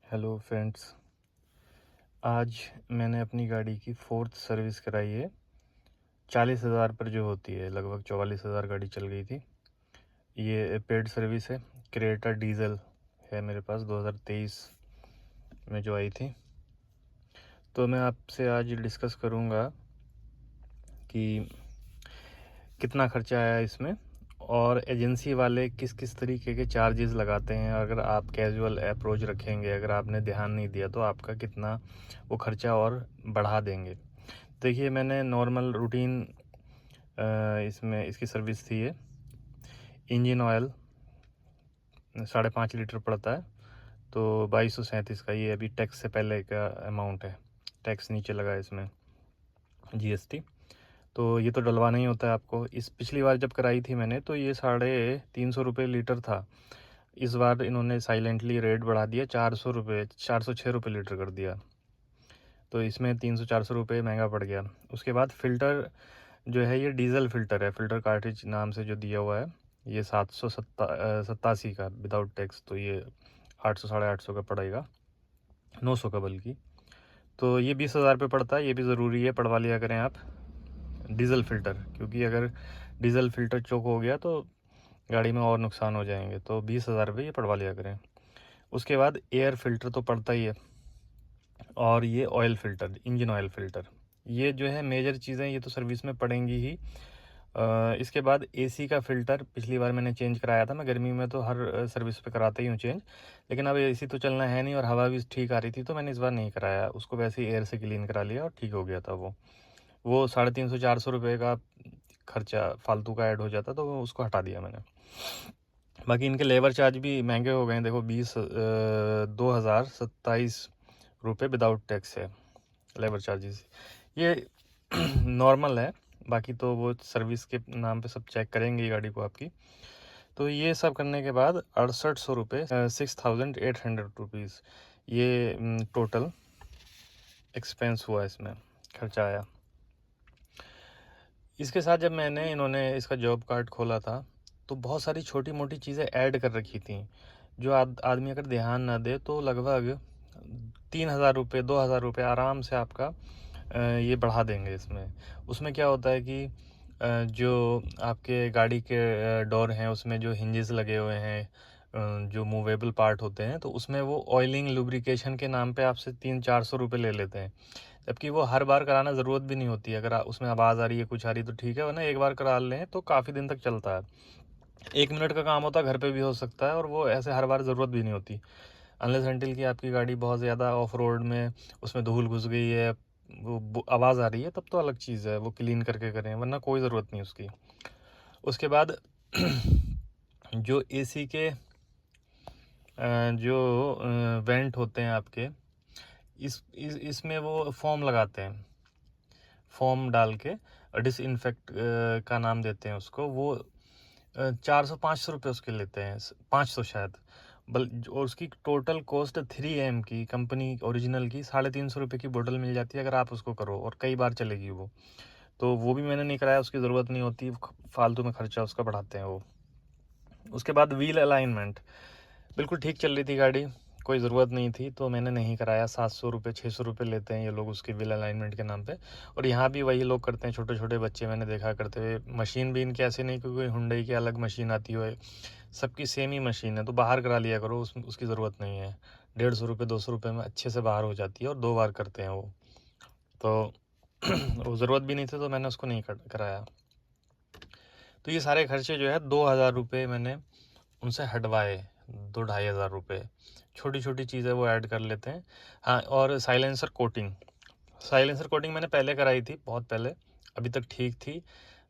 Hello friends. आज मैंने अपनी गाड़ी की 4th सर्विस कराई है। 40,000 पर जो होती है, लगभग 44,000 गाड़ी चल गई थी। ये पेड सर्विस है। क्रेटा डीजल है मेरे पास, 2023 में जो आई थी। तो मैं आपसे आज डिस्कस करूँगा कि कितना खर्चा आया इसमें और एजेंसी वाले किस किस तरीके के चार्जेस लगाते हैं। अगर आप कैजुअल अप्रोच रखेंगे, अगर आपने ध्यान नहीं दिया तो आपका कितना वो खर्चा और बढ़ा देंगे। देखिए, मैंने नॉर्मल रूटीन इसमें इसकी सर्विस थी। ये इंजन ऑयल 5.5 लीटर पड़ता है, तो 2237 का। ये अभी टैक्स से पहले का अमाउंट है, टैक्स नीचे लगा है इसमें, जीएसटी। तो ये तो डलवाना ही होता है आपको। इस पिछली बार जब कराई थी मैंने तो ये 350 लीटर था। इस बार इन्होंने साइलेंटली रेट बढ़ा दिया, 406 लीटर कर दिया। तो इसमें 300-400 महंगा पड़ गया। उसके बाद फ़िल्टर जो है, ये डीजल फ़िल्टर है, फ़िल्टर कार्ट्रिज नाम से जो दिया हुआ है, ये 787 का विदाउट टैक्स। तो ये 800 850 का पड़ेगा, 900 का बल्कि। तो ये 20,000 पे पड़ता है। ये भी ज़रूरी है, पड़वा लिया करें आप डीजल फ़िल्टर, क्योंकि अगर डीजल फ़िल्टर चोक हो गया तो गाड़ी में और नुकसान हो जाएंगे। तो 20,000 रुपये ये पड़वा लिया करें। उसके बाद एयर फ़िल्टर तो पड़ता ही है, और ये oil filter, engine oil filter, ये जो है मेजर चीज़ें, ये तो सर्विस में पड़ेंगी ही। इसके बाद एसी का फ़िल्टर पिछली बार मैंने चेंज कराया था। मैं गर्मी में तो हर सर्विस पे कराता ही हूँ चेंज, लेकिन अब एसी तो चलना है नहीं और हवा भी ठीक आ रही थी, तो मैंने इस बार नहीं कराया उसको। वैसे ही एयर से क्लीन करा लिया और ठीक हो गया था। वो 350-400 का खर्चा फालतू का ऐड हो जाता, तो वो उसको हटा दिया मैंने। बाकी इनके लेबर चार्ज भी महंगे हो गए हैं। देखो, 2,027 रुपये विदाउट टैक्स है लेबर चार्जेस। ये नॉर्मल है, बाकी तो वो सर्विस के नाम पे सब चेक करेंगे गाड़ी को आपकी। तो ये सब करने के बाद 6800 रुपये, 6,800 रुपीज़ ये टोटल एक्सपेंस हुआ, इसमें खर्चा आया। इसके साथ जब इन्होंने इसका जॉब कार्ड खोला था, तो बहुत सारी छोटी मोटी चीज़ें ऐड कर रखी थी, जो आदमी अगर ध्यान ना दे तो लगभग 3,000 रुपये 2,000 रुपये आराम से आपका ये बढ़ा देंगे इसमें। उसमें क्या होता है कि जो आपके गाड़ी के डोर हैं, उसमें जो हिंजेस लगे हुए हैं, जो मूवेबल पार्ट होते हैं, तो उसमें वो ऑयलिंग लुब्रिकेशन के नाम पे आपसे 300-400 रुपये ले लेते हैं। जबकि वो हर बार कराना ज़रूरत भी नहीं होती। अगर उसमें आवाज़ आ रही है, कुछ आ रही है, तो ठीक है, वरना एक बार करा लें तो काफ़ी दिन तक चलता है। 1 मिनट का काम होता है, घर पे भी हो सकता है, और वो ऐसे हर बार ज़रूरत भी नहीं होती। अनलेस अनटिल की आपकी गाड़ी बहुत ज़्यादा ऑफ रोड में, उसमें धूल घुस गई है, वो आवाज़ आ रही है, तब तो अलग चीज़ है, वो क्लीन करके करें, वरना कोई ज़रूरत नहीं उसकी। उसके बाद जो एसी के जो वेंट होते हैं आपके, इसमें वो फोम लगाते हैं, फोम डाल के डिसइंफेक्ट का नाम देते हैं उसको। वो 400-500 रुपये उसके लेते हैं, 500 शायद। और उसकी टोटल कॉस्ट 3M की, कंपनी ओरिजिनल की 350 रुपये की बोतल मिल जाती है अगर आप उसको करो, और कई बार चलेगी वो। तो वो भी मैंने नहीं कराया, उसकी ज़रूरत नहीं होती, फालतू में खर्चा उसका बढ़ाते हैं वो। उसके बाद व्हील अलाइनमेंट, बिल्कुल ठीक चल रही थी गाड़ी, कोई ज़रूरत नहीं थी, तो मैंने नहीं कराया। 700 रुपये 600 रुपये लेते हैं ये लोग उसके व्हील अलाइनमेंट के नाम पे। और यहाँ भी वही लोग करते हैं, छोटे छोटे बच्चे मैंने देखा करते हुए। मशीन भी इनकी ऐसे नहीं कि कोई हुंडई की अलग मशीन आती हो, सबकी सेम ही मशीन है, तो बाहर करा लिया करो, उसकी ज़रूरत नहीं है। 150 रुपये 200 रुपये में अच्छे से बाहर हो जाती है, और 2 बार करते हैं वो। तो वो ज़रूरत भी नहीं थी, तो मैंने उसको नहीं कराया। तो ये सारे खर्चे जो है 2,000 रुपये मैंने उनसे हटवाए, 2-2,500 रुपये। छोटी छोटी चीज़ें वो ऐड कर लेते हैं। हाँ, और साइलेंसर कोटिंग मैंने पहले कराई थी, बहुत पहले, अभी तक ठीक थी।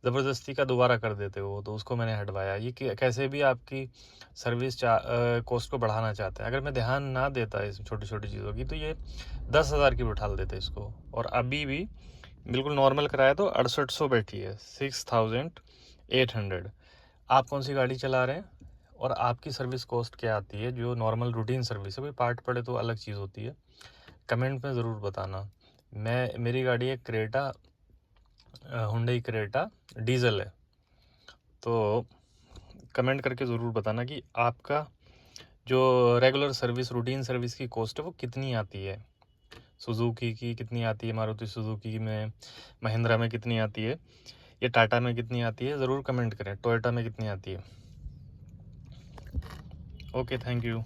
ज़बरदस्ती का दोबारा कर देते वो, तो उसको मैंने हटवाया। ये कैसे भी आपकी सर्विस कॉस्ट को बढ़ाना चाहते हैं। अगर मैं ध्यान ना देता इस छोटी छोटी चीज़ों की, तो ये 10,000 की उठा देते इसको। और अभी भी बिल्कुल नॉर्मल कराया तो 6800 बैठी है, 6,800। आप कौन सी गाड़ी चला रहे हैं और आपकी सर्विस कॉस्ट क्या आती है? जो नॉर्मल रूटीन सर्विस है, कोई पार्ट पड़े तो अलग चीज़ होती है। कमेंट में ज़रूर बताना। मेरी गाड़ी है क्रेटा, हुंडई क्रेटा डीजल है। तो कमेंट करके ज़रूर बताना कि आपका जो रेगुलर सर्विस, रूटीन सर्विस की कॉस्ट है वो कितनी आती है, सुजुकी की कितनी आती है, मारुति सुजुकी में, महिंद्रा में कितनी आती है, ये टाटा में कितनी आती है, ज़रूर कमेंट करें। टोयोटा में कितनी आती है। Okay, thank you.